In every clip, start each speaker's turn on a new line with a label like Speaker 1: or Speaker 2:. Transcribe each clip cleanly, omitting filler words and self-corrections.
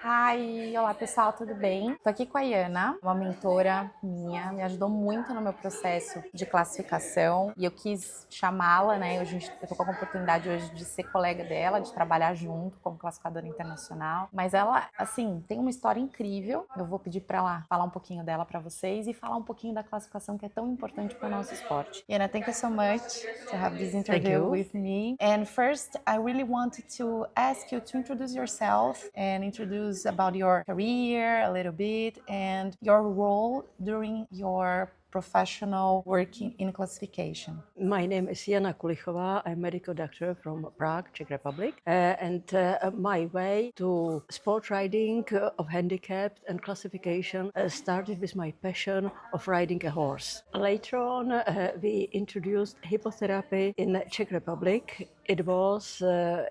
Speaker 1: Hi, olá pessoal, tudo bem? Tô aqui com a Jana, uma mentora minha, me ajudou muito no meu processo de classificação e eu quis chamá-la, né? Eu tô com a oportunidade hoje de ser colega dela, de trabalhar junto como classificadora internacional. Mas ela, assim, tem uma história incrível. Eu vou pedir para ela falar um pouquinho dela para vocês e falar um pouquinho da classificação que é tão importante para o nosso esporte. Jana, thank you so much to have this
Speaker 2: Thank
Speaker 1: interview
Speaker 2: you.
Speaker 1: with me. And first, I really wanted to ask you to introduce yourself and introduce about your career a little bit and your role during your professional working in classification.
Speaker 2: My name is Jana Kulichová. I'm a medical doctor from Prague, Czech Republic. My way to sport riding of handicapped and classification started with my passion of riding a horse. Later on, we introduced hippotherapy in Czech Republic. It was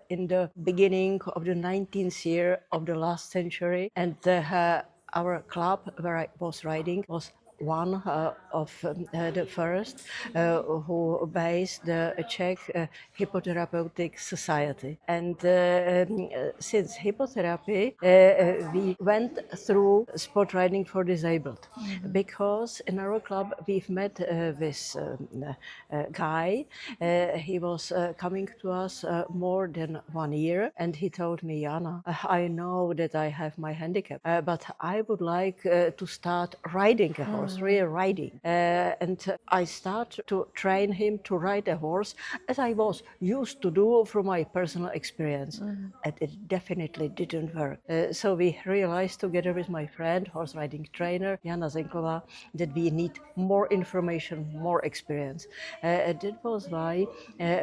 Speaker 2: in the beginning of the 19th year of the last century, and our club where I was riding was one of the first who based the Czech Hippotherapeutic Society. And since hippotherapy, we went through sport riding for disabled, because in our club we've met this guy. He was coming to us more than 1 year, and he told me, Jana, I know that I have my handicap, but I would like to start riding a horse. Real riding, and I started to train him to ride a horse as I was used to do from my personal experience, and it definitely didn't work. So we realized together with my friend, horse riding trainer Jana Kulichová, that we need more information, more experience. That was why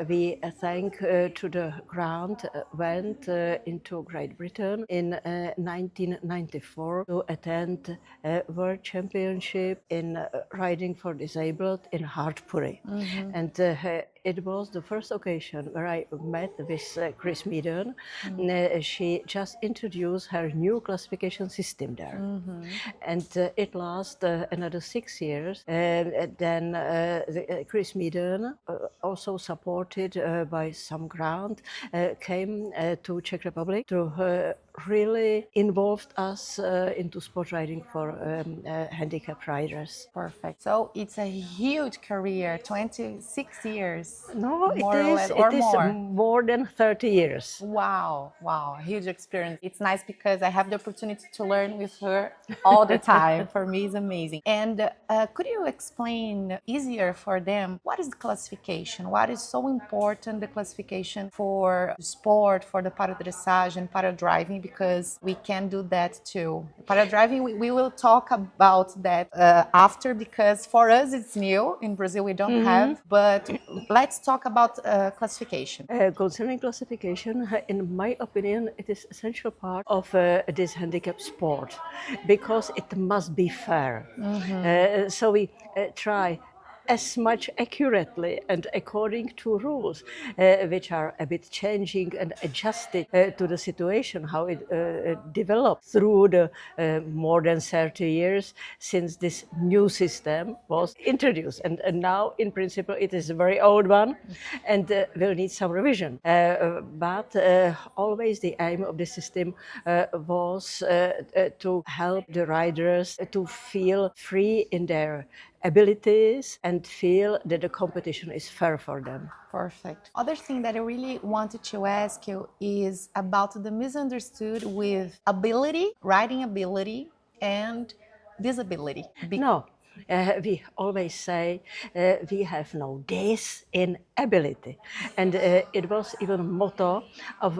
Speaker 2: we to the ground went into Great Britain in 1994 to attend a World Championship in riding for disabled in Hartpury. And it was the first occasion where I met with Chris Meaden. She just introduced her new classification system there. And it lasted another 6 years. Then Chris Meaden, also supported by some grant, came to Czech Republic to really involved us into sport riding for handicapped riders.
Speaker 1: Perfect. So it's a huge career, 26 years,
Speaker 2: No,
Speaker 1: more or less, or
Speaker 2: it is
Speaker 1: more.
Speaker 2: more than 30 years.
Speaker 1: Wow, huge experience. It's nice because I have the opportunity to learn with her all the time. For me, it's amazing. And could you explain easier for them what is the classification? What is so important, the classification for sport, for the paradressage and paradriving, because we can do that too. Paradriving, we will talk about that after, because for us it's new. In Brazil we don't have, but let's talk about classification.
Speaker 2: Concerning classification, in my opinion, it is essential part of this handicap sport, because it must be fair. So we try as much accurately and according to rules, which are a bit changing and adjusted to the situation, how it developed through the more than 30 years since this new system was introduced. And now, in principle, it is a very old one and will need some revision. But always the aim of the system was to help the riders to feel free in their abilities and feel that the competition is fair for them.
Speaker 1: Perfect. Other thing that I really wanted to ask you is about the misunderstood with ability, riding ability, and disability.
Speaker 2: No, we always say we have no this in ability, and it was even a motto of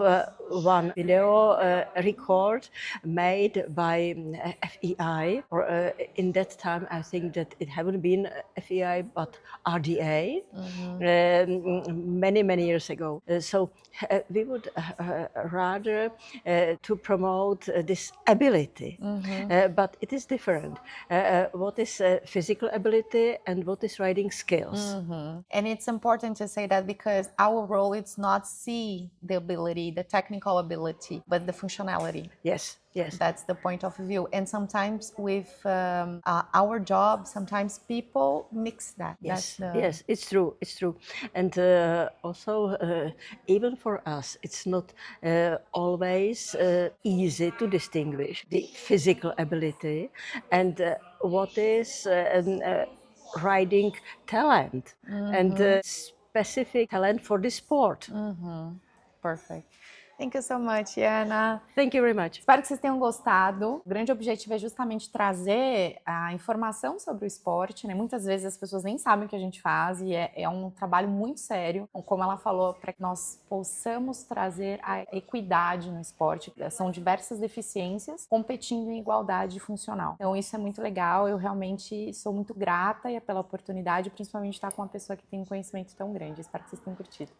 Speaker 2: one video record made by FEI, or in that time I think that it hadn't been FEI but RDA, many years ago. So we would rather to promote this ability, but it is different. What is physical ability and what is riding skills?
Speaker 1: And it's important to say that because our role is not see the ability, the technical technical ability, but the functionality.
Speaker 2: Yes, yes.
Speaker 1: That's the point of view. And sometimes with our job, sometimes people mix that.
Speaker 2: Yes,
Speaker 1: That's
Speaker 2: yes, it's true, it's true. And also, even for us, it's not always easy to distinguish the physical ability and what is riding talent and specific talent for the sport.
Speaker 1: Perfect. Thank you so much, Jana.
Speaker 2: Thank you very much.
Speaker 1: Espero que vocês tenham gostado. O grande objetivo é justamente trazer a informação sobre o esporte, né? Muitas vezes as pessoas nem sabem o que a gente faz e é um trabalho muito sério, como ela falou, para que nós possamos trazer a equidade no esporte. São diversas deficiências competindo em igualdade funcional. Então isso é muito legal, eu realmente sou muito grata pela oportunidade, principalmente estar com uma pessoa que tem um conhecimento tão grande. Espero que vocês tenham curtido.